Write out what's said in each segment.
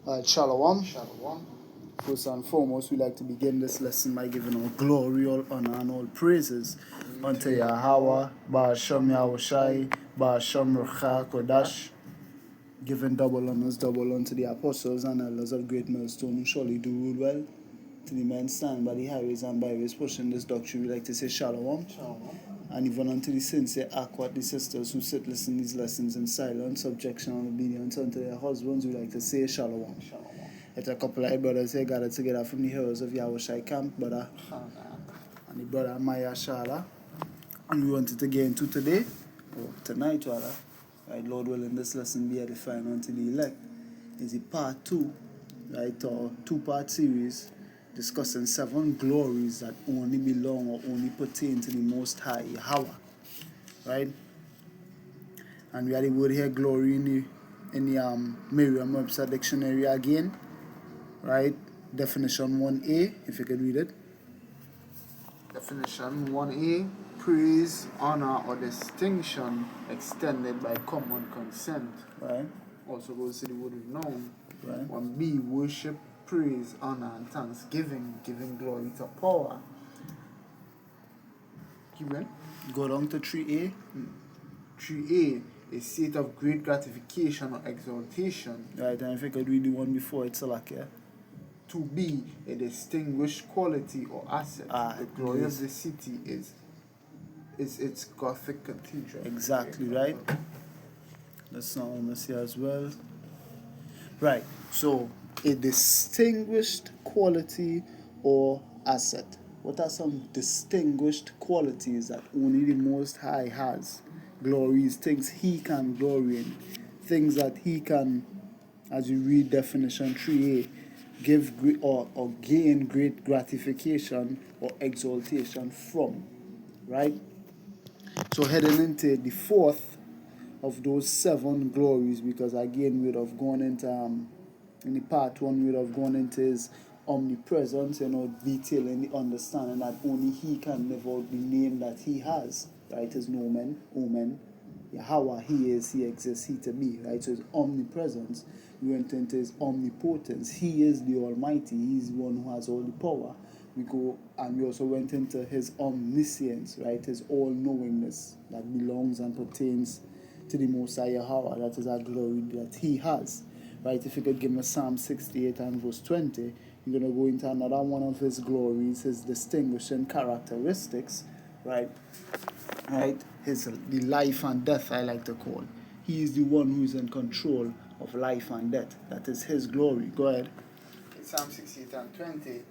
Shalom. Shalom. First and foremost, we like to begin this lesson by giving all glory, all honor, and all praises unto YAHAWAH, Ba'ashem Yahushai, Ba'ashem Rucha Kodash, giving double honors, double unto the apostles and elders of great millstone who surely do rule well. To the men stand by the highways and byways pushing this doctrine, we like to say Shalom. Shalom. And even unto the sincere Akwat, the sisters who sit listening these lessons in silence, subjection and obedience unto their husbands, we like to say Shalom. Shalom. It's a couple of brothers here gathered together from the heroes of Yahushai camp, brother and the brother Maya Shala. And we wanted to get into today, or tonight rather, right, Lord willing, this lesson be edifying unto the elect. Is a part 2, right, or 2-part series discussing 7 glories that only belong or only pertain to the Most High, YAHAWAH, right? And we had the word here, glory, in the Merriam-Webster dictionary again, right? Definition 1A, if you could read it. Definition 1A: praise, honor, or distinction extended by common consent. Right. Also goes to the word renown. Right. 1B: worship, praise, honor, and thanksgiving, giving glory to power. Keep going. Go down to 3A. 3A: a state of great gratification or exaltation. Right, and if you could read the one before it, select, yeah. 2B: a distinguished quality or asset. The glory of the city is its Gothic cathedral. Exactly, right? That's not on this here as well. Right, so a distinguished quality or asset. What are some distinguished qualities that only the Most High has? Glories, things he can glory in, things that he can, as you read definition 3A, give great or gain great gratification or exaltation from, right? So heading into the 4th of those 7 glories, because again we'd have gone into in the part 1 we'd have gone into his omnipresence, detailing the understanding that only he can live out the name that he has, right? His nomen, omen, YAHAWAH, he is, he exists, he to be, right? So his omnipresence, we went into his omnipotence, he is the Almighty, he's the one who has all the power. We also went into his omniscience, right? His all-knowingness that belongs and pertains to the Most High YAHAWAH. That is our glory that he has, right? If you could give me Psalm 68 and verse 20, you're going to go into another one of his glories, his distinguishing characteristics, right? Right? The life and death, I like to call. He is the one who is in control of life and death. That is his glory. Go ahead. Psalm 68 and 20.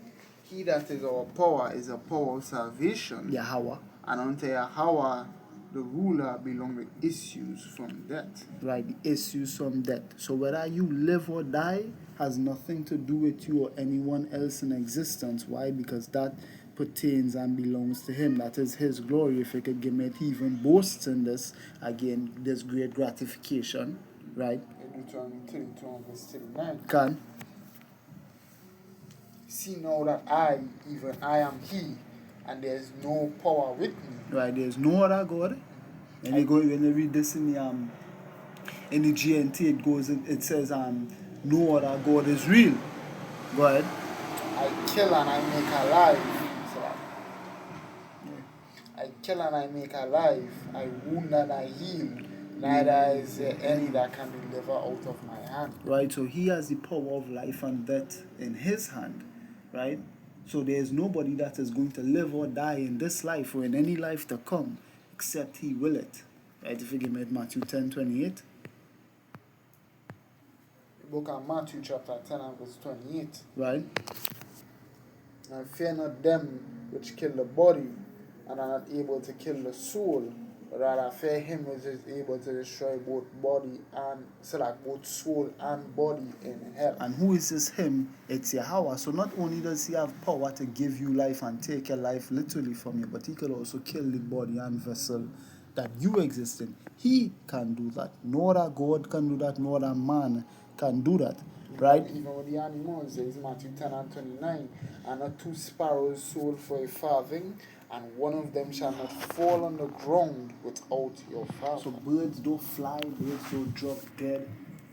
He that is our power is a power of salvation. YAHAWAH. And unto YAHAWAH, the ruler, belong the issues from death. Right, the issues from death. So whether you live or die has nothing to do with you or anyone else in existence. Why? Because that pertains and belongs to him. That is his glory. If you could give me it, he even boasts in this. Again, there's great gratification, right? Deuteronomy 32 and verse 39. Can. See now that I, even I am he, and there is no power with me. Right, there's no other God. And when you read this in the GNT, it says no other God is real. Go ahead. I kill and I make alive. I kill and I make alive. I wound and I heal. Neither is there any that can deliver out of my hand. Right, so he has the power of life and death in his hand. Right? So there is nobody that is going to live or die in this life or in any life to come except he will it. Right? If you give me Matthew 10:28. The book of Matthew chapter 10 and verse 28. Right. And fear not them which kill the body and are not able to kill the soul, but rather fear him which is able to destroy both both soul and body in hell. And who is this him? It's YAHAWAH. So not only does he have power to give you life and take your life literally from you, but he can also kill the body and vessel that you exist in. He can do that. No other God can do that. No other man can do that. Right? Even with the animals, there is Matthew 10 and 29. And not 2 sparrows sold for a farthing, and one of them shall not fall on the ground without your Father. So birds don't fly, birds don't drop dead.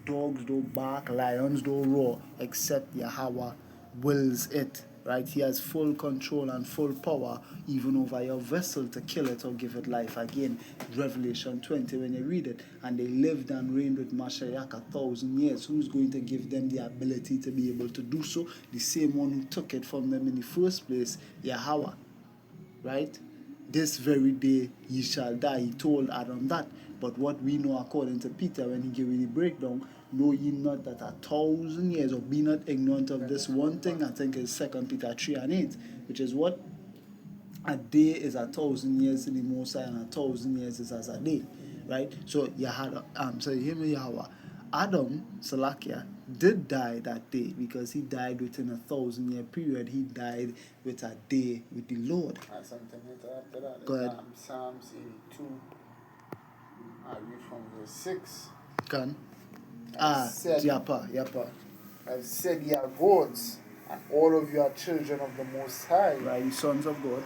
dogs don't bark, lions don't roar, except Yahawah wills it. Right? He has full control and full power even over your vessel to kill it or give it life. Again, Revelation 20, when you read it, and they lived and reigned with Mashiach 1,000 years. Who's going to give them the ability to be able to do so? The same one who took it from them in the first place, Yahawah. Right? This very day ye shall die. He told Adam that. But what we know according to Peter, when he gave you the breakdown, know ye not that 1,000 years, or be not ignorant of this one thing, I think is 2 Peter 3 and 8, which is what? A day is 1,000 years in the Most High, and 1,000 years is as a day. Right? So so hear me, Yahweh. Adam, Salakia, did die that day because he died within a 1,000-year period. He died with a day with the Lord. Something after that. Go ahead. Psalms 82. I read from verse 6. Can? Said, Yapa. I've said ye are gods, and all of you are children of the Most High. Right, sons of God.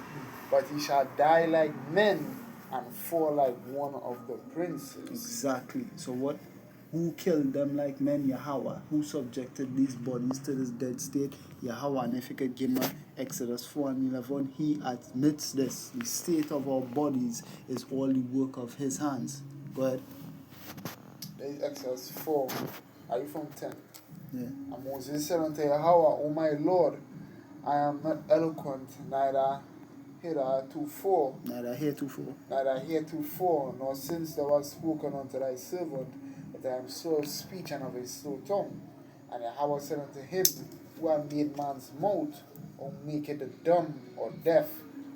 But ye shall die like men and fall like one of the princes. Exactly. So what? Who killed them like men? Yahawah. Who subjected these bodies to this dead state? Yahawah. And if you could give me Exodus 4 and 11, he admits this. The state of our bodies is all the work of his hands. Go ahead. Exodus 4. Are you from 10? Yeah. And Moses said unto Yahawah, O my Lord, I am not eloquent, neither heretofore, Neither heretofore, nor since thou hast spoken unto thy servant, but I am slow of speech and of a slow tongue. And Yahawah said unto him, Who hath made man's mouth, or make it the dumb, or deaf,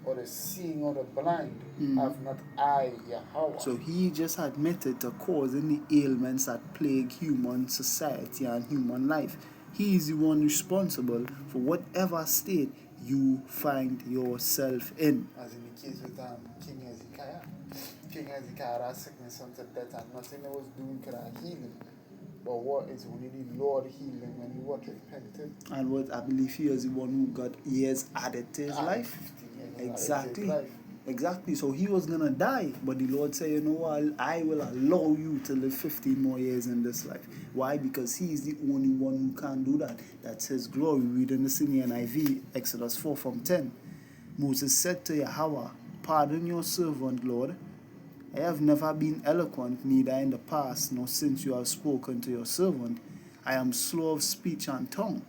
or the seeing, or the blind? Have not I, Yahawah? So he just admitted to causing the ailments that plague human society and human life. He is the one responsible for whatever state you find yourself in. As in the case with King Hezekiah. King Hezekiah had sickness unto death, and nothing that was doing could have healed him. But what is only the Lord healed him when he was repented. And what I believe he is the one who got years added to his life. 15 years Exactly. Exactly. So he was gonna die, but the Lord said, you know what, I will allow you to live 15 more years in this life. Why? Because he is the only one who can do that. That's his glory. Reading this in the NIV, Exodus 4 from 10. Moses said to Yahawah, Pardon your servant, Lord. I have never been eloquent, neither in the past, nor since you have spoken to your servant. I am slow of speech and tongue.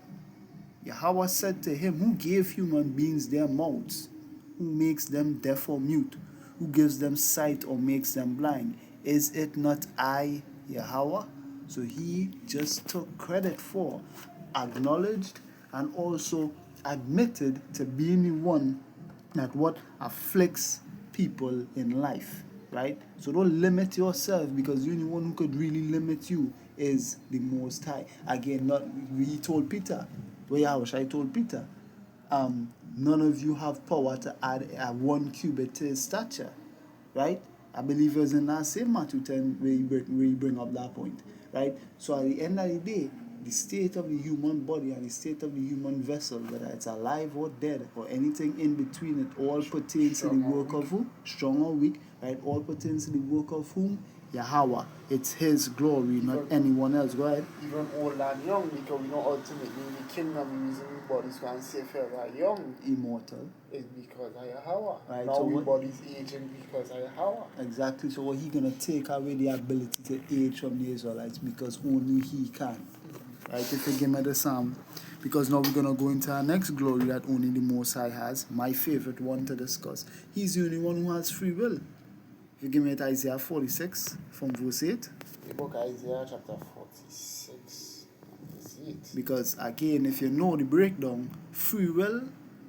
Yahawah said to him, Who gave human beings their mouths? Who makes them deaf or mute? Who gives them sight or makes them blind? Is it not I, Yahawah? So he just took credit for, acknowledged, and also admitted to being the one that what afflicts people in life, right? So don't limit yourself, because the only one who could really limit you is the Most High. Again, he told Peter, I told Peter, none of you have power to add 1 cubit to his stature, right? I believe it was in that same Matthew 10 where you bring up that point, right? So at the end of the day, the state of the human body and the state of the human vessel, whether it's alive or dead or anything in between, it all pertains to the work of who? Strong or weak, right? All pertains to the work of whom? Yahawah. It's his glory, not anyone else. Go ahead. Even old and young, because we know ultimately in the kingdom, using the bodies can say forever young. Immortal. It's because of Yahawah. Right, now so we bodies aging because of Yahawah. Exactly. So what he gonna take away the ability to age from the Israelites, because only he can. Right? If you give me the psalm, because now we're gonna go into our next glory that only the Most High has. My favorite one to discuss. He's the only one who has free will. If you give me Isaiah 46 from verse 8. The book of Isaiah chapter 46 verse 8. Because again, if you know the breakdown, free will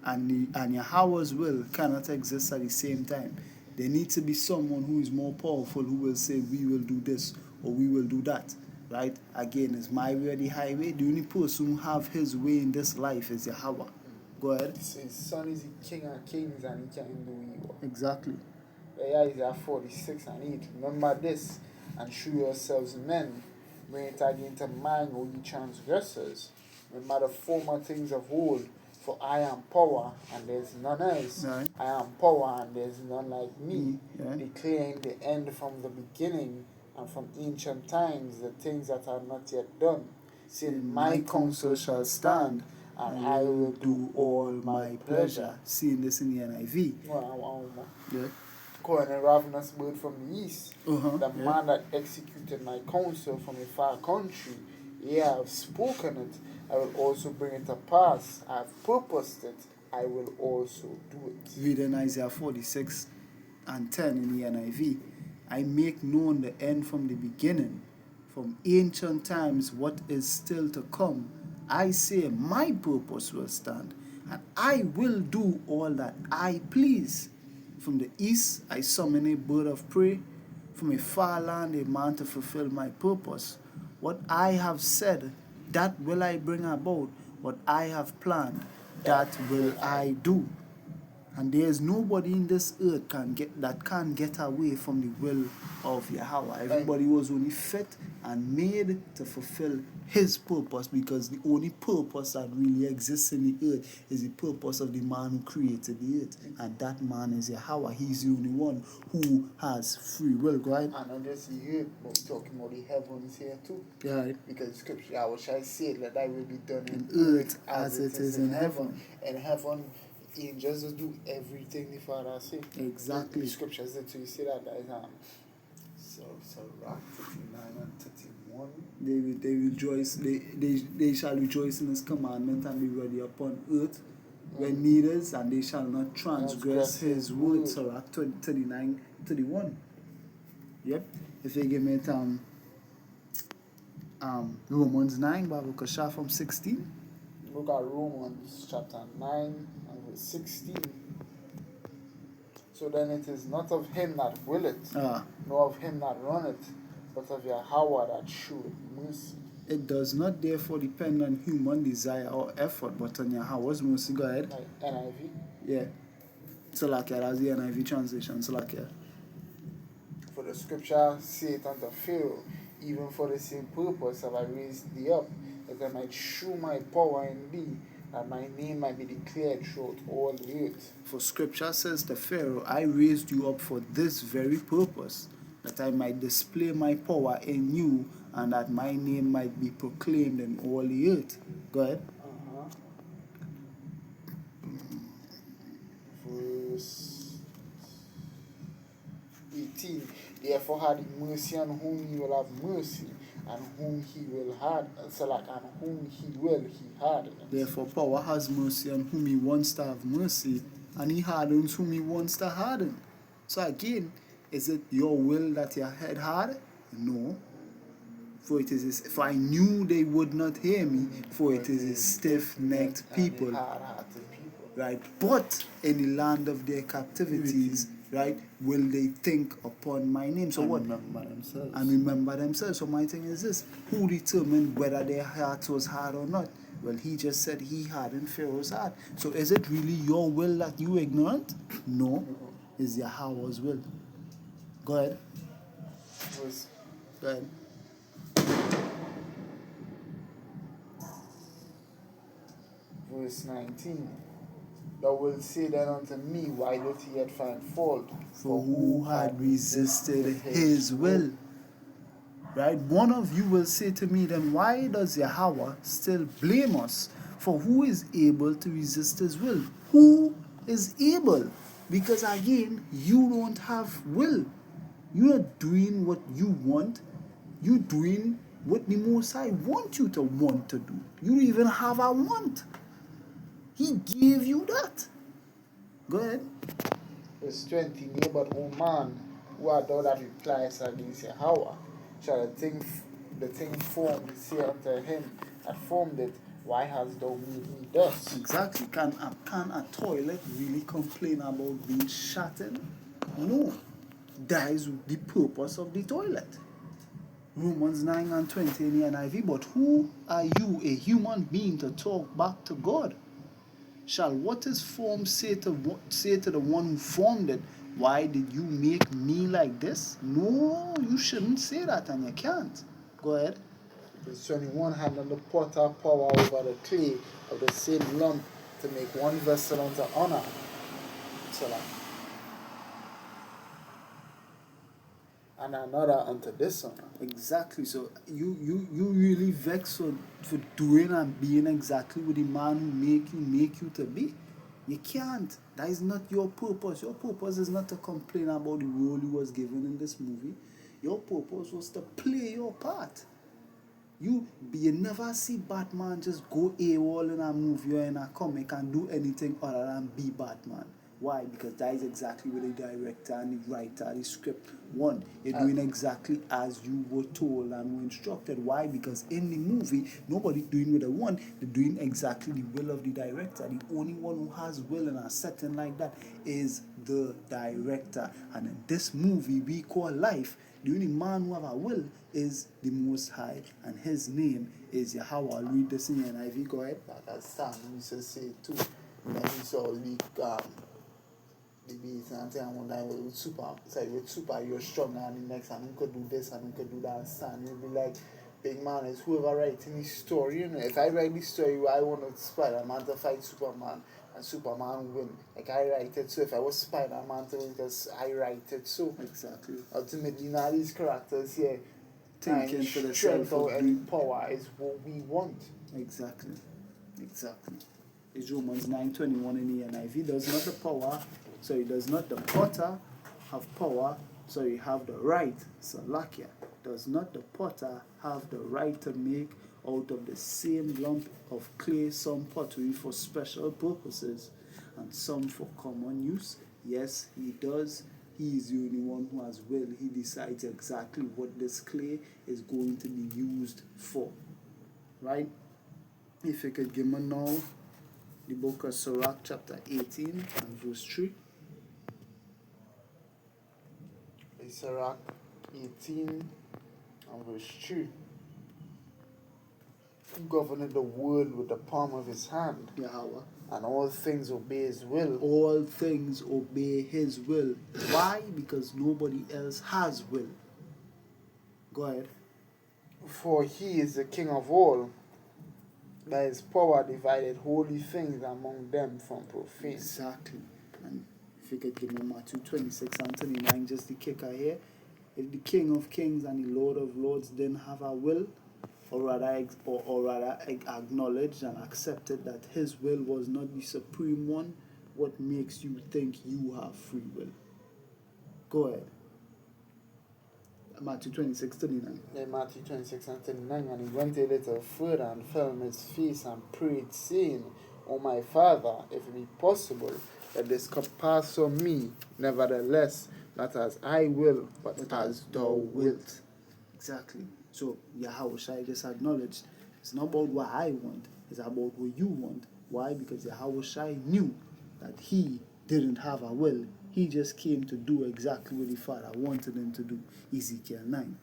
and Yahweh's will cannot exist at the same time. There needs to be someone who is more powerful who will say, we will do this or we will do that. Right? Again, it's my way or the highway. The only person who have his way in this life is Yahawah. Go ahead. His son is the king of kings and he can do evil. Exactly. Isaiah 46 and 8. Remember this, and shew yourselves men, bring it again to mind, O ye transgressors. Remember the former things of old, for I am power, and there is none else. Right. I am power, and there is none like me. Yeah. Declaring the end from the beginning, and from ancient times the things that are not yet done, saying, my counsel shall stand, and I will do all my pleasure. Seeing this in the NIV. Yeah. Going a ravenous bird from the east, the Yeah. man that executed my counsel from a far country, yea, I have spoken it, I will also bring it to pass. I have purposed it, I will also do it. Reading Isaiah 46 and 10 in the NIV. I make known the end from the beginning, from ancient times what is still to come. I say my purpose will stand, and I will do all that I please. From the east I summon a bird of prey, from a far land a man to fulfill my purpose. What I have said, that will I bring about. What I have planned, that will I do. And there is nobody in this earth can get away from the will of Yahawah. Everybody was only fit and made to fulfill his purpose, because the only purpose that really exists in the earth is the purpose of the man who created the earth. And that man is Yahawah. He's the only one who has free will. Go ahead. And not just the earth, but we're talking about the heavens here too. Yeah. Because scripture, I wish I said that thy will be done in earth as it is in heaven. In heaven, angels just do everything the Father say. Exactly. The scriptures that you see that is so Rock 39 and 31. They rejoice. They shall rejoice in His commandment and be ready upon earth when needed, and they shall not transgress His word. So Rock 39, 31. Yep. If you give me it, Romans 9, Bible Kasha from 16. Look at Romans chapter 9 and verse 16. So then it is not of him that willeth, nor of him that runneth, but of Yahawah that sheweth mercy. It does not therefore depend on human desire or effort, but on Yahawah's mercy. Go ahead. Like NIV? Yeah. Salakia, that's the NIV translation. Salakia. For the scripture saith unto Pharaoh, even for the same purpose have I raised thee up, that I might shew my power in thee, that my name might be declared throughout all the earth. For scripture says to Pharaoh, I raised you up for this very purpose, that I might display my power in you, and that my name might be proclaimed in all the earth. Go ahead. Verse 18. Therefore had he mercy on whom he will have mercy, and whom he will harden, and whom he will he hardens. Therefore power has mercy on whom he wants to have mercy, and he hardens whom he wants to harden. So again, is it your will that your head hard? No. For I knew they would not hear me, for it is a stiff-necked people. Right? But in the land of their captivities, right, will they think upon my name? So what? And remember themselves. So my thing is this: who determined whether their heart was hard or not? Well, he just said he hardened Pharaoh's heart. So is it really your will that you ignorant? No. It's Yahawah's will. Go ahead. Go ahead. Verse 19. Thou wilt say then unto me, why doth he yet find fault? For who had resisted his will? Right? One of you will say to me, then why does Yahawah still blame us? For who is able to resist his will? Who is able? Because again, you don't have will. You're not doing what you want. You're doing what the Most High want you to want to do. You don't even have a want. He gave you that. Go ahead. Verse 20. Nay, but O man, who art thou that replies against Yahawah? Shall the thing formed say unto him that formed it, why hast thou made me thus? Exactly. Can a toilet really complain about being shattered? No. That is the purpose of the toilet. Romans 9 and 20 in the NIV. But who are you, a human being, to talk back to God? Shall what is formed say to the one who formed it, why did you make me like this? No, you shouldn't say that, and you can't. Go ahead. Verse 21. Had not the potter power over the clay of the same lump to make one vessel unto honor? and another unto dishonor. Exactly. So you really vex for doing and being exactly what the man who make you to be. You can't. That is not your purpose. Your purpose is not to complain about the role you was given in this movie. Your purpose was to play your part. You never see Batman just go AWOL in a movie or in a comic and do anything other than be Batman. Why? Because that is exactly what the director and the writer, the script want. You're doing exactly as you were told and were instructed. Why? Because in the movie, nobody's doing what they want. They're doing exactly the will of the director. The only one who has will in a setting like that is the director. And in this movie we call life, the only man who have a will is the Most High, and his name is YAHAWAH. I'll read this in the NIV. Go ahead. Like as Sam used to say too. When he saw the beats and saying one time with super, it's like with super you're strong and the next and you could do this and you could do that and stand. You'll be like, big man is whoever writing this story, you know. If I write this story, I want Spider-Man to fight Superman and Superman win. Like I write it, so if I was Spider-Man to win because I write it, so Exactly. ultimately now these characters here Thinking for the strength self or of any being. power is what we want. Exactly. Exactly. It's Romans 9:21 in the NIV. Does not the power, sorry, does not the potter have power, sorry, have the right, Salakia. Does not the potter have the right to make out of the same lump of clay some pottery for special purposes and some for common use? Yes, he does. He is the only one who has will. He decides exactly what this clay is going to be used for. Right? If you could give me now the book of Sirach, chapter 18 and verse 3. Sirach 18 and verse 3. He governed the world with the palm of his hand, YAHAWAH. and all things obey his will. All things obey his will. Why? Because nobody else has will. Go ahead. For he is the king of all. By his power divided holy things among them from profane. Exactly. And if you could give me Matthew 26 and 29, just the kicker here. If the King of Kings and the Lord of Lords didn't have a will, or rather acknowledged and accepted that his will was not the supreme one, what makes you think you have free will? Go ahead. Matthew 26:39. In Matthew 26 and 39, and he went a little further and fell on his face and prayed, saying, O my Father, if it be possible, let this cup pass from me. Nevertheless, not as I will, but as thou wilt. Exactly. So Yahawashi just acknowledged it's not about what I want, it's about what you want. Why? Because Yahawashi knew that he didn't have a will. He just came to do exactly what the Father wanted him to do. Ezekiel 9.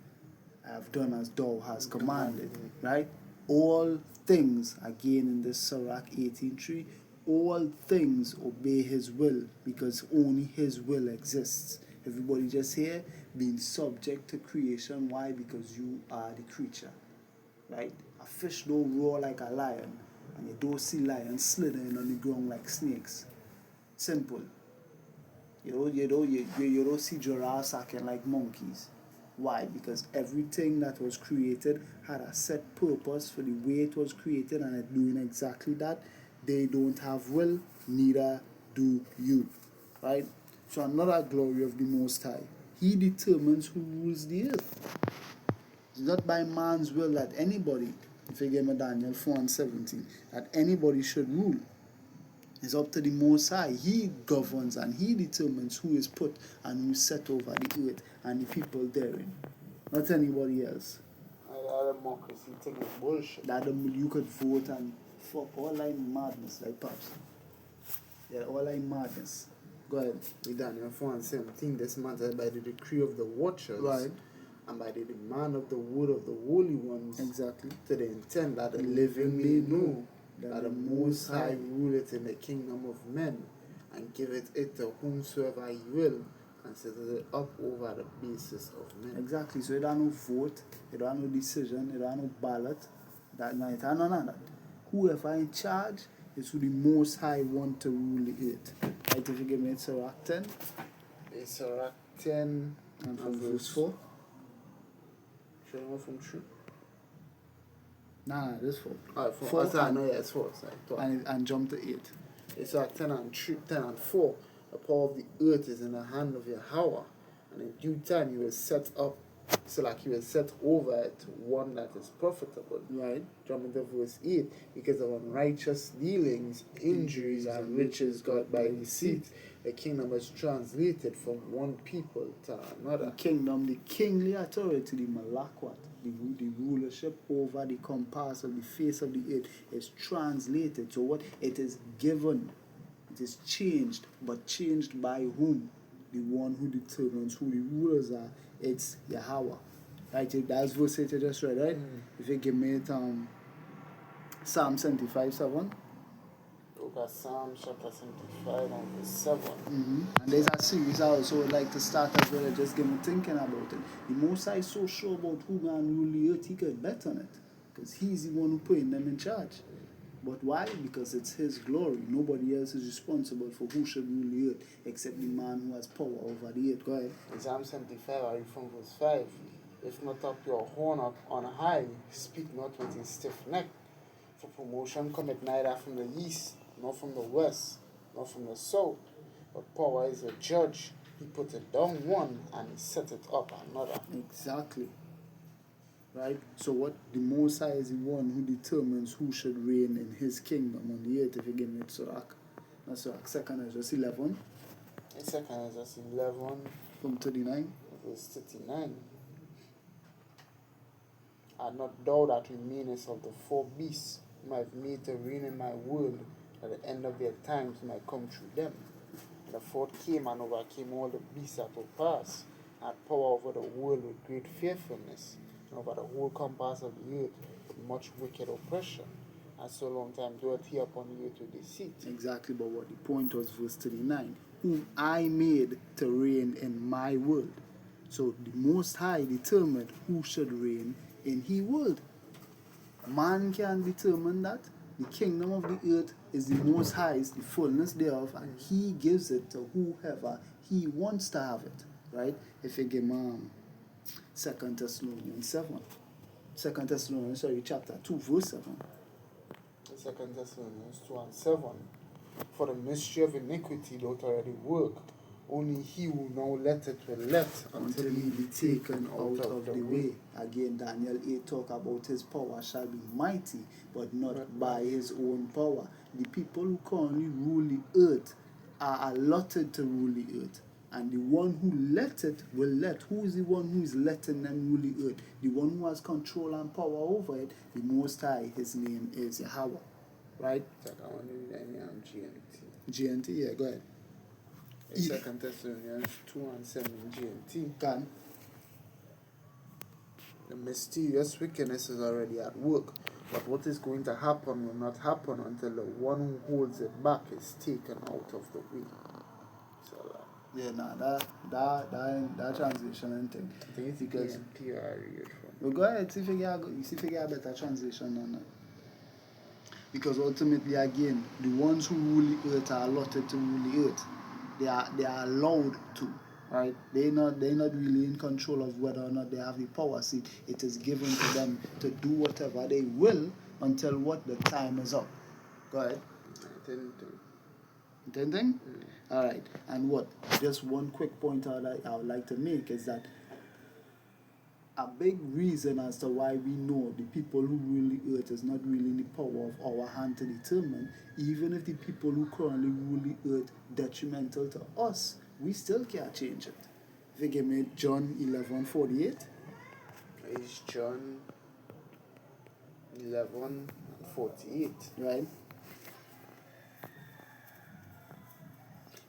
I have done as thou hast commanded. Right? All things, again in this Sirach 18:3, all things obey his will because only his will exists. Everybody just here being subject to creation. Why? Because you are the creature. Right? A fish don't roar like a lion, and you don't see lions slithering on the ground like snakes. Simple. You don't see giraffes acting like monkeys. Why? Because everything that was created had a set purpose for the way it was created, and it's doing exactly that. They don't have will, neither do you. Right? So another glory of the Most High. He determines who rules the earth. It's not by man's will that anybody, if you give me Daniel 4:17, that anybody should rule. It's up to the Most High. He governs and he determines who is put and who is set over the earth and the people therein. Not anybody else. That democracy thing is bullshit. That you could vote and fuck all like madness, like Pops. Yeah, all like madness. Go ahead. In Daniel 4:17, this matter by the decree of the watchers, Right. and by the demand of the word of the holy ones, Exactly. to the intent that the living may know that the Most High ruleth in the kingdom of men, and giveth it to whomsoever he will, and setteth it up over the basis of men. Exactly. So you don't no vote, you don't no decision, you don't no ballot. That night, none of that. Whoever in charge is who the Most High want to rule the earth. Right, if you give me Sirach 10 Sirach 10 and from verse 4. Should I go from 3? Nah, this 4. Alright, 4. 4 I know, yeah, it's 4. Sorry, and jump to 8. it's like 10 and 3, 10 and 4. The power of the earth is in the hand of YAHAWAH, and in due time you will set up, so like you will set over it one that is profitable. Right. Jump into verse 8. Because of unrighteous dealings, injuries, and riches got by deceit, the kingdom is translated from one people to another. The kingdom, the kingly authority, the malakwat, the rulership over the compass of the face of the earth is translated. So what? It is given, it is changed, but changed by whom? The one who determines who the rulers are. It's YAHAWAH. Right? That's verse 8 you just read, right? If you give me it, Psalm 75:7. Look at Psalm chapter 75 and verse 7. And there's a series I also would like to start as well. Just get me thinking about it. The Most High is so sure about who can rule the earth, he could bet on it. Because he's the one who putting them in charge. But why? Because it's his glory. Nobody else is responsible for who should rule the earth except the man who has power over the earth. Go ahead. In Psalm 75, I read from verse 5. If not up your horn up on high, speak not with a stiff neck. For promotion cometh neither from the east, nor from the west, nor from the south. But power is a judge. He put it down one, and he set it up another. Exactly. Right? So what? The Most High is the one who determines who should reign in his kingdom on the earth. If you give me it, Sirach. Not Sirach. 2nd Ezra 11. In 2nd Ezra 11, from 39. verse 39. Art not thou that remainest of the 4 beasts, whom I have made to reign in my world, that the end of their times might come through them? And the 4th came and overcame all the beasts that were past, and had power over the world with great fearfulness, and over the whole compass of the earth with much wicked oppression. And so long time dwelt he upon the earth with deceit. Exactly, but what the point was, verse 39. Whom I made to reign in my world. So the Most High determined who should reign in his world. Man can determine that. The kingdom of the earth is the Most High's, the fullness thereof, and he gives it to whoever he wants to have it. Right? If you give 2 Thessalonians 7. 2 Thessalonians, chapter 2, verse 7. 2 Thessalonians 2 and 7. For the mystery of iniquity doth already work. Only he who now letteth will let until he be taken out of the way. Again, Daniel 8 talk about his power shall be mighty, but not by his own power. The people who currently rule the earth are allotted to rule the earth. And the one who let it will let. Who is the one who is letting them rule the earth? The one who has control and power over it, the Most High, his name is YAHAWAH. Right? GNT, yeah, go ahead. 2 Thessalonians 2 and 7 GNT. Can. The mysterious wickedness is already at work, but what is going to happen will not happen until the one who holds it back is taken out of the way. So, yeah, that translation and thing. I think it's because GNT I read from. Well, go ahead, see if you get a better translation on that. Because ultimately, again, the ones who rule the earth are allotted to rule the earth. They are allowed to, right? They're not really in control of whether or not they have the power. See, it is given to them to do whatever they will until what the time is up. Go ahead. Intending? All right. And what? Just one quick point I would like to make is that a big reason as to why we know the people who rule the earth is not really in the power of our hand to determine, even if the people who currently rule the earth detrimental to us, we still can't change it. If you give me John 11:48. It's John 11:48. Right.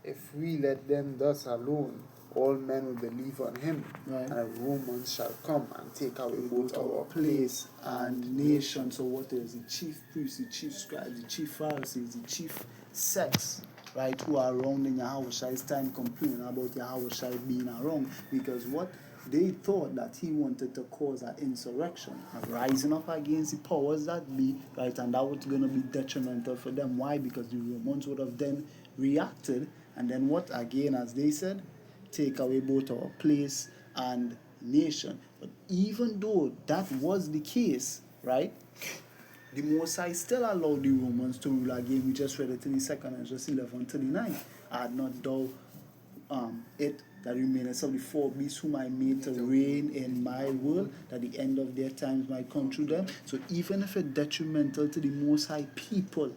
If we let them thus alone, all men will believe on him, right. And Romans shall come and take away both our place and nation. So what is the chief priests, the chief scribes, the chief Pharisees, the chief sects, right, who are around in Yahawah's time complaining about Yahawah being around? Because what? They thought that he wanted to cause an insurrection, a rising up against the powers that be, right, and that was going to be detrimental for them. Why? Because the Romans would have then reacted, and then what? Again, as they said, take away both our place and nation. But even though that was the case, right, the Most High still allowed the Romans to rule again. We just read it in the second and just 11:39. I had not thou it that remaineth of the four beasts whom I made to reign in my world, that the end of their times might come through them. So even if it's detrimental to the Most High people,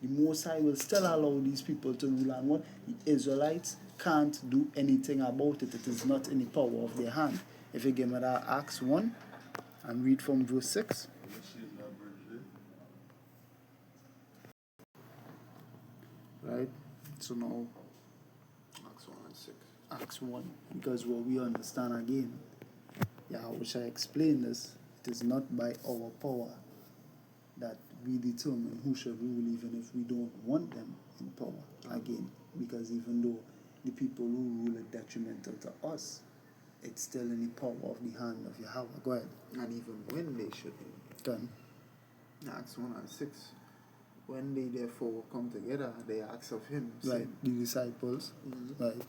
the Most High will still allow these people to rule, and what the Israelites can't do anything about it. It is not in the power of their hand. If you give me that Acts 1 and read from verse 6. Right? So now Acts 1 and 6. Acts 1, because what we understand again, which I explained this, it is not by our power that we determine who should rule, even if we don't want them in power again, because even though the people who rule are detrimental to us, it's still in the power of the hand of YAHAWAH. Go ahead. And even when they should rule. Done. Acts 1 and 6. When they therefore come together, they ask of him, Right, saying, the disciples. Right.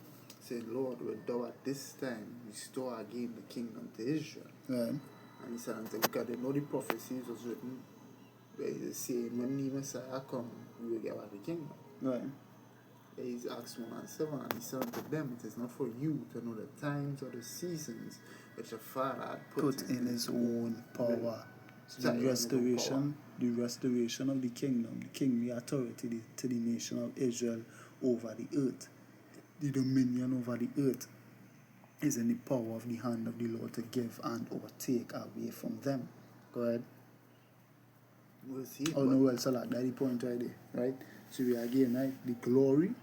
saying, Lord, wilt thou at this time restore again the kingdom to Israel? Right. And he said unto them, because they know the prophecies was written, where he's saying, when the Messiah come, we will get back the kingdom. Right. He's Acts 1 and 7, and he said unto them, it is not for you to know the times or the seasons which the Father had put in his own power. So the restoration of the kingdom, the kingly authority to the nation of Israel over the earth, the dominion over the earth, is in the power of the hand of the Lord to give and or take away from them. Go ahead. We'll see. Oh no, well, so like that's the point right there, right? So we again, right, the glory,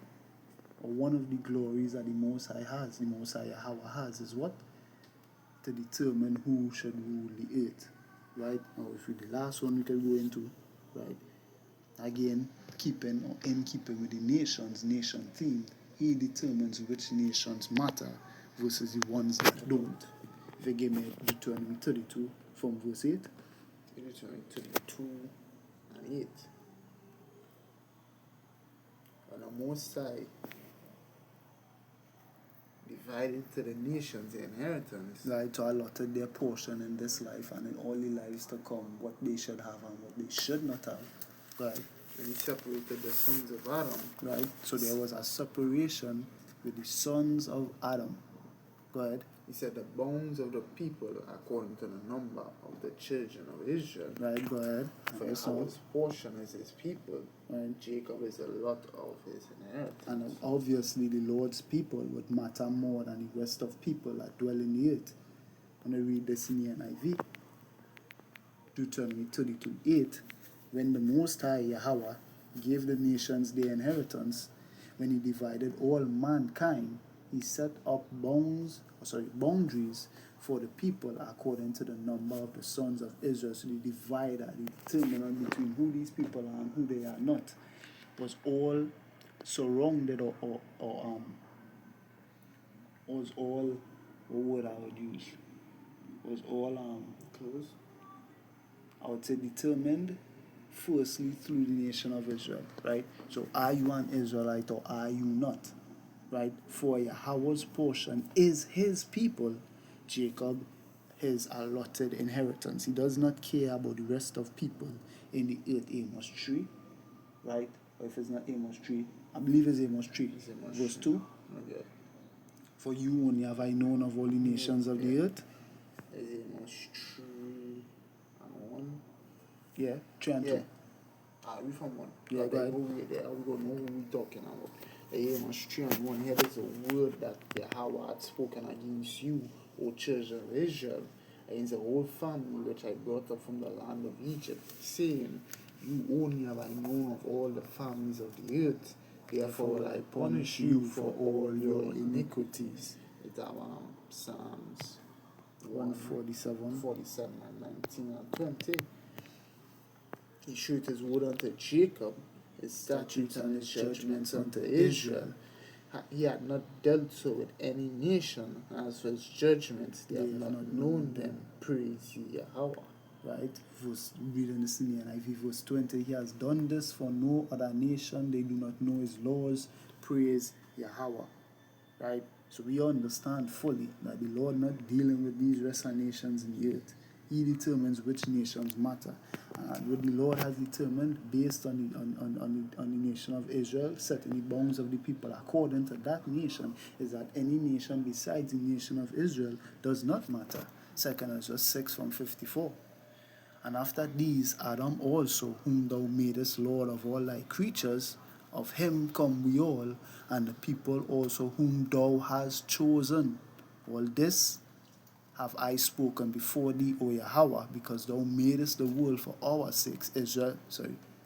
or one of the glories that the Most High has, the Most High YAHAWAH has, is what? To determine who should rule the earth, right? Now, if we the last one we can go into, right? Again, keeping or in keeping with the nation theme, he determines which nations matter versus the ones that don't. If you give me Deuteronomy 32 from verse 8. Deuteronomy 32 and 8. And the Most High divided to the nations the inheritance. Right, to allotted their portion in this life and in all the lives to come, what they should have and what they should not have. Right. And he separated the sons of Adam. Right, so there was a separation with the sons of Adam. Go ahead. He said the bones of the people according to the number of the children of Israel. Right, go ahead. For Yahweh's portion is his people. Right. Jacob is a lot of his inheritance. And obviously the Lord's people would matter more than the rest of people that dwell in the earth. When I read this in the NIV, Deuteronomy 32:8, when the Most High YAHAWAH gave the nations their inheritance, when he divided all mankind, he set up boundaries for the people according to the number of the sons of Israel. So the divider, the determinant between who these people are and who they are not, was all surrounded or was all, what word I would use, was all Close. I would say determined firstly through the nation of Israel, right? So are you an Israelite or are you not? Right? For YAHAWAH's portion is his people, Jacob, his allotted inheritance. He does not care about the rest of people in the earth. Amos 3, right? Or if it's not Amos 3, I believe it's Amos 3, verse 2. Okay. For you only have I known of all the nations of the earth. Is Amos 3 and 1? Yeah, 3 and 2. We from 1. Yeah, go ahead. We going to know who we talking about. Amos 3 and 1 here is a word that Yahweh had spoken against you, O children of Israel, against the whole family which I brought up from the land of Egypt, saying, you only have I known of all the families of the earth, therefore will I punish you for all your iniquities. It's Psalms 147. 47 and 19 and 20. He shewed his word unto Jacob, his statutes and his judgments unto Israel. He had not dealt so with any nation. As for his judgments, they have not known them. Praise ye Yahweh. Right? Reading this in the NIV, verse 20. He has done this for no other nation. They do not know his laws. Praise YAHAWAH. Right? So we understand fully that the Lord not dealing with these lesser nations in the earth. He determines which nations matter. And what the Lord has determined based on the nation of Israel, setting the bounds of the people according to that nation, is that any nation besides the nation of Israel does not matter. 2 Ezra 6 from 54. And after these, Adam also, whom thou madest Lord of all thy creatures, of him come we all, and the people also whom thou hast chosen. All this have I spoken before thee, O YAHAWAH, because thou madest the world for our sakes. Ezra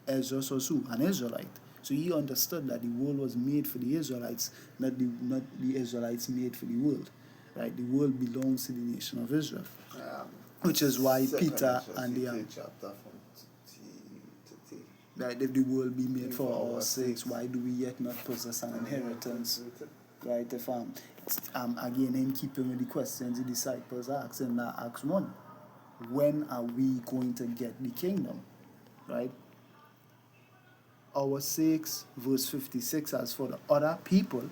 was who? An Israelite. So he understood that the world was made for the Israelites, not the Israelites made for the world. Right? The world belongs to the nation of Israel. Which is why Peter and the chapter from that if the world be made for our sakes, why do we yet not possess an inheritance? Right? If again in keeping with the questions the disciples asked in Acts 1, when are we going to get the kingdom? Right? Our sakes, verse 56, as for the other people,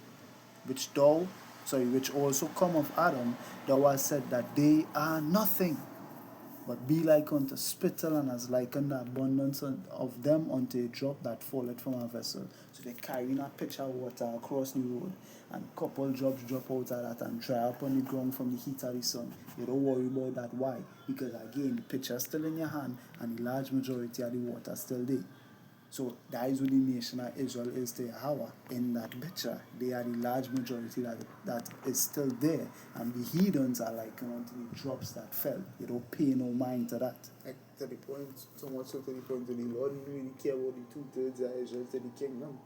which also come of Adam, thou hast said that they are nothing, but be like unto spittle, and as like unto the abundance of them unto a drop that falleth from a vessel. So they're carrying a pitcher of water across the road, and a couple drops drop out of that and dry up on the ground from the heat of the sun. You don't worry about that. Why? Because again, the pitcher's still in your hand, and the large majority of the water still there. So that is what the nation of Israel is to YAHAWAH. In that picture, they are the large majority that is still there. And the heathens are like onto the drops that fell. You don't pay no mind to that. Like to the point, so much so to the point that the Lord didn't really care about the 2/3 of Israel to the kingdom.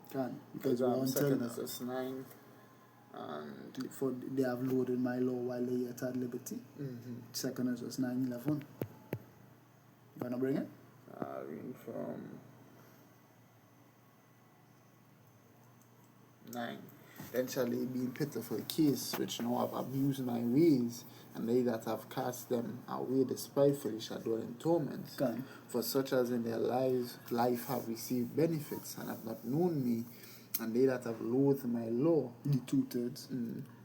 Because Second Ezra 9 and for they have loaded my law while they yet at liberty. Second Ezra 9:11. You wanna bring it? Reading from 9. Then shall they be in pitiful case, which now have abused my ways, and they that have cast them away despitefully shall dwell in torment. For such as in their life have received benefits, and have not known me, and they that have loathed my law, the 2/3,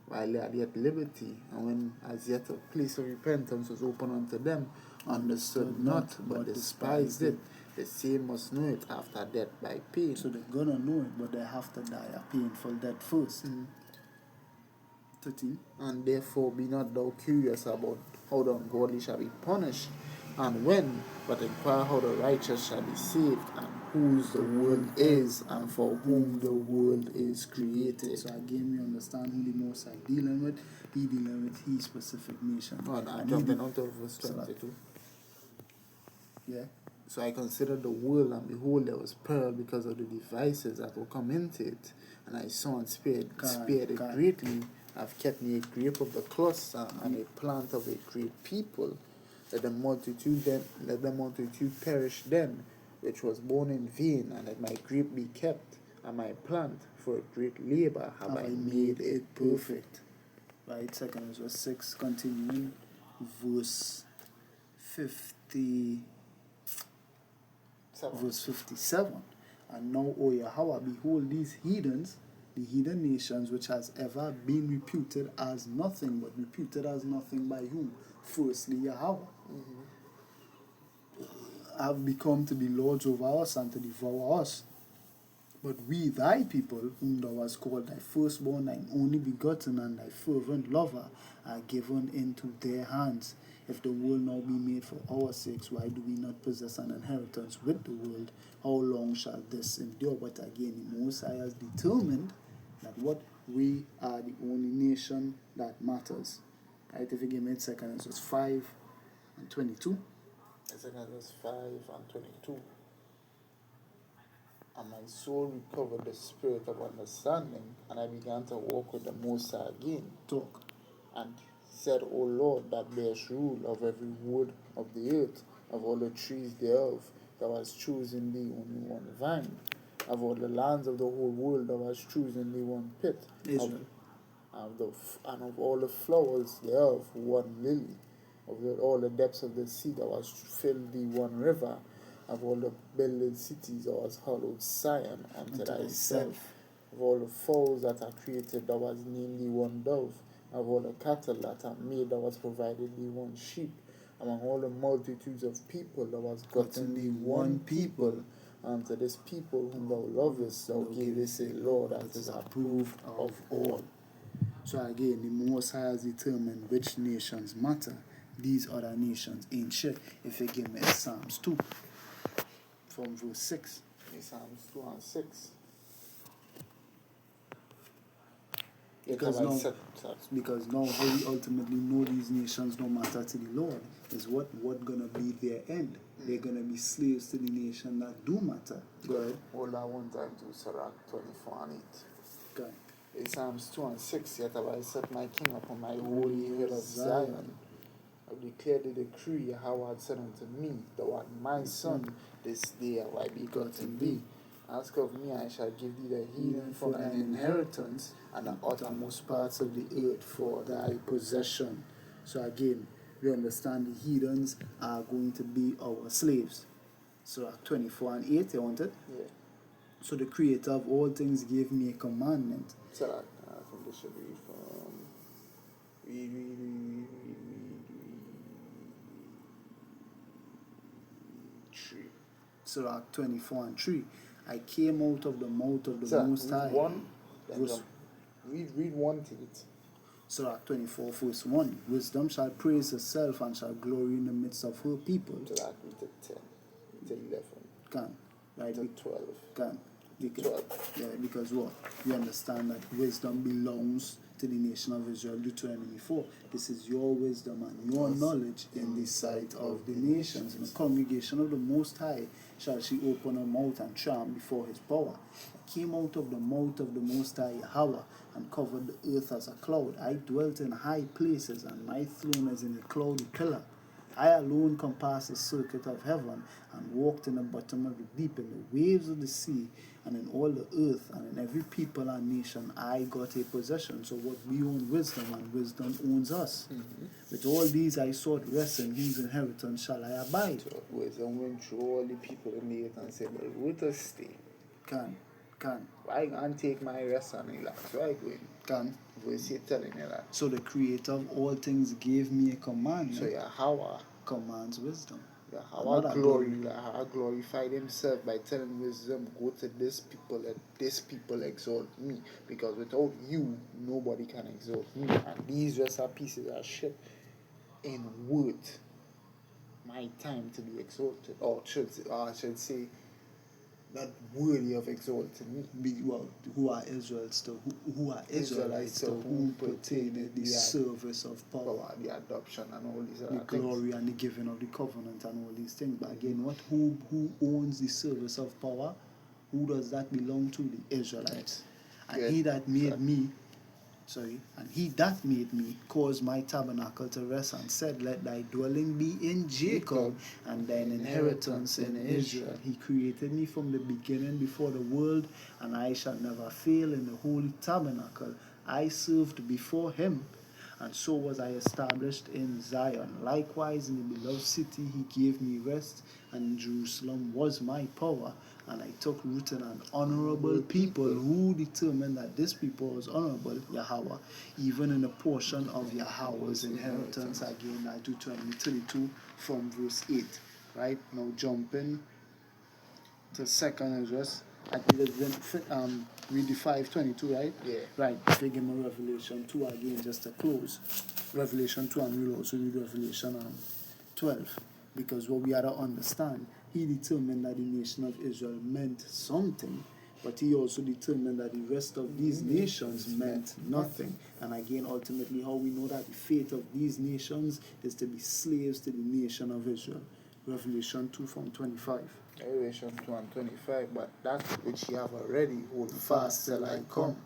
while they are yet liberty, and when as yet a place of repentance was open unto them, understood not, but despised it. The same must know it after death by pain. So they're gonna know it, but they have to die a painful death first. 13. And therefore be not thou curious about how the ungodly shall be punished, and when, but inquire how the righteous shall be saved, and whose the world is, and for whom the world is created. So again, we understand who the Most High dealing with. He dealing with his specific nation. I'm jumping out of verse 22. Yeah. So I considered the world, and behold, there was peril because of the devices that will come into it. And I saw and spared it greatly. I've kept me a grape of the cluster, and a plant of a great people. Let the multitude perish then, which was born in vain, and let my grape be kept, and my plant for a great labor have I made it perfect. Right, second Ezra 6, continuing, verse 57. And now, O YAHAWAH, behold these heathens, the heathen nations, which has ever been reputed as nothing, but reputed as nothing by whom? Firstly, YAHAWAH. Have become to be lords over us and to devour us. But we, thy people, whom thou hast called thy firstborn, thine only begotten, and thy fervent lover, are given into their hands. If the world now be made for our sakes, why do we not possess an inheritance with the world? How long shall this endure? But again, the Most High has determined that we are the only nation that matters. Right? If you give me 2 Ezra 5 and 22. 2 Ezra 5 and 22. And my soul recovered the spirit of understanding, and I began to walk with the Most High again. Talk. And said, O Lord, that bearest rule of every wood of the earth, of all the trees thereof, thou hast chosen thee only one vine. Of all the lands of the whole world, thou hast chosen thee one pit. Israel. And of all the flowers thereof, one lily. Of all the depths of the sea, thou hast filled thee one river. Of all the builded cities, thou hast hallowed Zion unto thyself. of all the fowls that are created, there was nearly one dove. Of all the cattle that are made, there was providedly one sheep. Among all the multitudes of people, there was gotten thee one people. And to this people whom thou lovest, thou gavest a law that is approved of all. So again, the Most High has determined which nations matter. These other nations ain't shit. If you give me Psalms 2 from verse 6. Psalms 2 and 6. Because now how we ultimately know these nations don't matter to the Lord is what gonna be their end. They're gonna be slaves to the nation that do matter. Go ahead. Hold on one time to Sirach 24 and 8. Go ahead. In Psalms 2 and 6, yet have I set my king upon my holy hill of Zion. I declared the decree, Yahawah had said unto me, thou art my son, this day have I begotten thee. Ask of me, I shall give thee the heathen for thine inheritance, and the uttermost parts of the earth for thy possession. So again, we understand the heathens are going to be our slaves. So 24 and 8, you want it? Yeah. So the creator of all things gave me a commandment. So that, I think this should read from... Read. 3. Sirach 24 and 3. I came out of the mouth of the Sir, Most High. Read 1 to it. Sirach 24 verse 1. Wisdom shall praise herself and shall glory in the midst of her people. So that read to 10. Read to 11. Can. Right? To 12. Can. Because, 12. Yeah, because what? We understand that wisdom belongs to the nation of Israel. Deuteronomy 4. This is your wisdom and your knowledge in the sight of the nations. In the congregation of the Most High shall she open her mouth and triumph before his power. I came out of the mouth of the Most High YAHAWAH and covered the earth as a cloud. I dwelt in high places, and my throne is in a cloudy pillar. I alone compassed the circuit of heaven and walked in the bottom of the deep, in the waves of the sea, and in all the earth, and in every people and nation I got a possession. So what we own wisdom, and wisdom owns us. With all these I sought rest, in whose inheritance shall I abide? So wisdom went through all the people in the earth and said, well, with us stay. Can. Why can't take my rest on the last? Why going? Can. Verse 8 telling you that. So the creator of all things gave me a commandment. So Yahawah Commands wisdom. Yahawah glorified himself by telling wisdom, go to this people, let this people exalt me. Because without you, nobody can exalt me. And these just are pieces of shit in worth my time to be exalted. Or I should say, not worthy of exalting me. Who are Israelites to who are Israelites to whom pertain the service of power, the adoption and all these other the glory and the giving of the covenant and all these things. But again, who owns the service of power? Who does that belong to? The Israelites. And he that made me, and he that made me caused my tabernacle to rest, and said, let thy dwelling be in Jacob, and thine inheritance in Israel. He created me from the beginning before the world, and I shall never fail in the holy tabernacle. I served before him, and so was I established in Zion. Likewise in the beloved city he gave me rest, and in Jerusalem was my power. And I took root in an honorable people. Who determined that this people was honorable? Yahawah. Even in a portion of Yahawah's inheritance. Again, I do 32 from verse 8. Right? Now jumping to second address. I think it's read the 5:22, right? Yeah. Right. Give me Revelation 2 again just to close. Revelation 2, and we'll also read Revelation 12. Because what we have to understand, he determined that the nation of Israel meant something, but he also determined that the rest of these nations meant nothing. And again, ultimately, how we know that the fate of these nations is to be slaves to the nation of Israel. Revelation 2 from 25. Revelation 2 and 25, but that which ye have already hold fast till I come.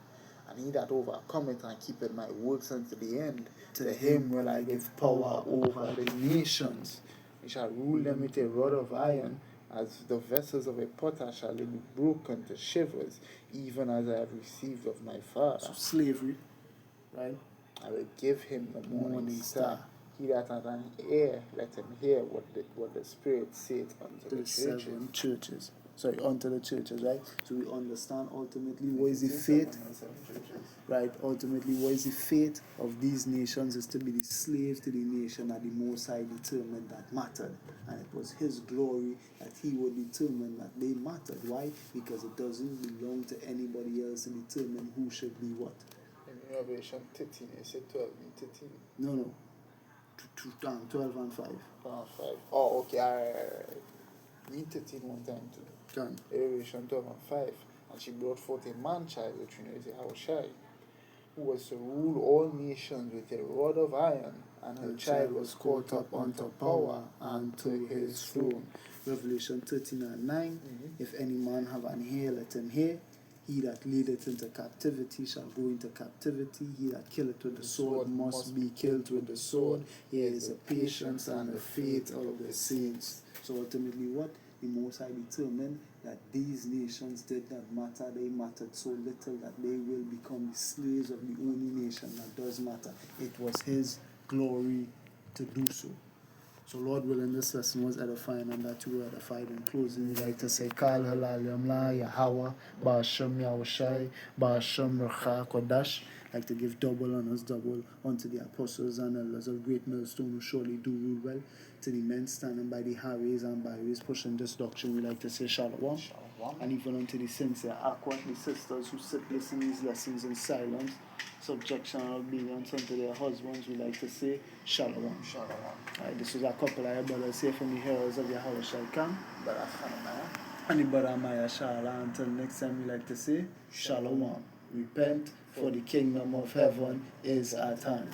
And he that overcometh and keepeth my works unto the end, to him will I give power over the nations. He shall rule them with a rod of iron, as the vessels of a potter shall they be broken to shivers, even as I have received of my Father. So slavery, right? I will give him the morning star. He that hath an ear, let him hear what the Spirit saith unto the 7 churches. unto the churches, right? So we understand ultimately what is the fate, right? Ultimately, what is the fate of these nations is to be the slave to the nation that the Most High determined that mattered. And it was His glory that He would determine that they mattered. Why? Because it doesn't belong to anybody else to determine who should be what. In Revelation 13, you said 12 and 13. No. 12 and 5. 5. Oh, okay, alright. Me 13 one time too. Done. Revelation 12 and 5. And she brought forth a man child, which you know is YAHAWAH, who was to rule all nations with a rod of iron, and her child was caught up unto power and to his throne. Revelation 13 and 9. If any man have an ear, let him hear. He that leadeth into captivity shall go into captivity. He that killeth with the sword must be killed with the sword. Here is the patience and the faith of the saints. So ultimately what? The Most High determined that these nations did not matter. They mattered so little that they will become the slaves of the only nation that does matter. It was His glory to do so. So Lord willing, this lesson was edifying and that you were edified. In closing, we'd like to say, Kal halal yamla Yahawah, Ba'ashem Yahushai, Ba'ashem Recha Kodash. Like to give double honors, double unto the apostles and elders of Great Millstone who surely do rule well. To the men standing by the highways and byways pushing this doctrine, we like to say Shalom. And even unto the sincere Aqua, the sisters who sit listening to these lessons in silence, subjection and obedience unto their husbands, we like to say Shalom. Alright, this was a couple of brothers here from the heroes of Yahawah Shalkam. And the brother Maya Shala. Until next time, we like to say Shalom. Repent, for the kingdom of heaven is at hand.